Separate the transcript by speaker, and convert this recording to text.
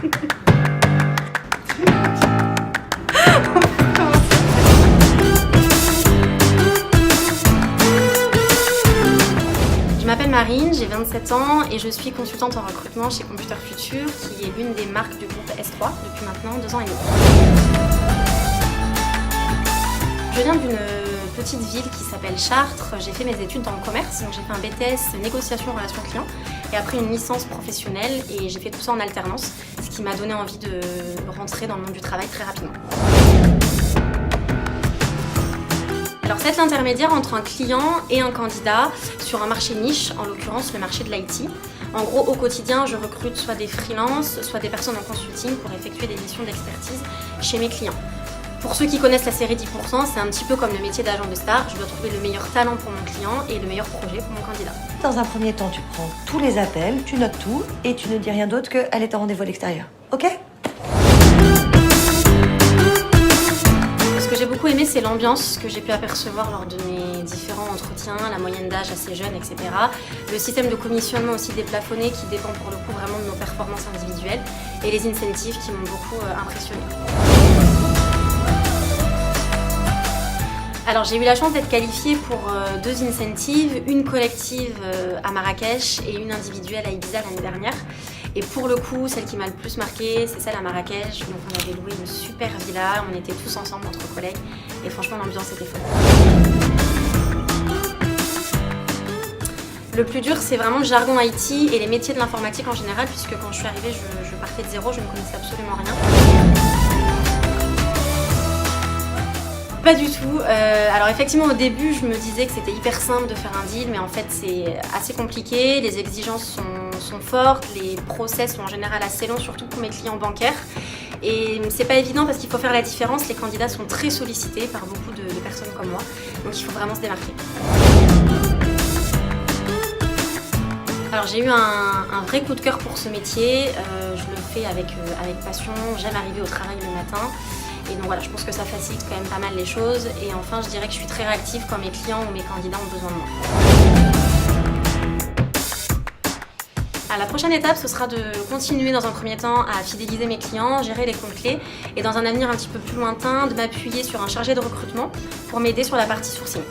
Speaker 1: Je m'appelle Marine, j'ai 27 ans et je suis consultante en recrutement chez Computer Future, qui est l'une des marques du groupe S3 depuis maintenant 2 ans et demi. Je viens d'une petite ville qui s'appelle Chartres. J'ai fait mes études dans le commerce, donc j'ai fait un BTS négociation relations clients et après une licence professionnelle et j'ai fait tout ça en alternance, ce qui m'a donné envie de rentrer dans le monde du travail très rapidement. Alors c'est l'intermédiaire entre un client et un candidat sur un marché niche, en l'occurrence le marché de l'IT. En gros, au quotidien, je recrute soit des freelances, soit des personnes en consulting pour effectuer des missions d'expertise chez mes clients. Pour ceux qui connaissent la série 10%, c'est un petit peu comme le métier d'agent de star. Je dois trouver le meilleur talent pour mon client et le meilleur projet pour mon candidat.
Speaker 2: Dans un premier temps, tu prends tous les appels, tu notes tout et tu ne dis rien d'autre qu'elle est en rendez-vous à l'extérieur. Ok ?
Speaker 1: Ce que j'ai beaucoup aimé, c'est l'ambiance que j'ai pu apercevoir lors de mes différents entretiens, la moyenne d'âge assez jeune, etc. Le système de commissionnement aussi déplafonné qui dépend pour le coup vraiment de nos performances individuelles et les incentives qui m'ont beaucoup impressionnée. Alors j'ai eu la chance d'être qualifiée pour 2 incentives, une collective à Marrakech et une individuelle à Ibiza l'année dernière. Et pour le coup, celle qui m'a le plus marquée, c'est celle à Marrakech. Donc on avait loué une super villa, on était tous ensemble entre collègues et franchement l'ambiance était folle. Le plus dur, c'est vraiment le jargon IT et les métiers de l'informatique en général, puisque quand je suis arrivée, je partais de zéro, je ne connaissais absolument rien. Pas du tout. Alors effectivement au début je me disais que c'était hyper simple de faire un deal, mais en fait c'est assez compliqué, les exigences sont fortes, les process sont en général assez longs, surtout pour mes clients bancaires. Et c'est pas évident parce qu'il faut faire la différence, les candidats sont très sollicités par beaucoup de personnes comme moi, donc il faut vraiment se démarquer. Alors j'ai eu un vrai coup de cœur pour ce métier, je le fais avec passion, j'aime arriver au travail le matin. Et donc voilà, je pense que ça facilite quand même pas mal les choses. Et enfin, je dirais que je suis très réactive quand mes clients ou mes candidats ont besoin de moi. La prochaine étape, ce sera de continuer dans un premier temps à fidéliser mes clients, gérer les comptes clés et dans un avenir un petit peu plus lointain, de m'appuyer sur un chargé de recrutement pour m'aider sur la partie sourcing.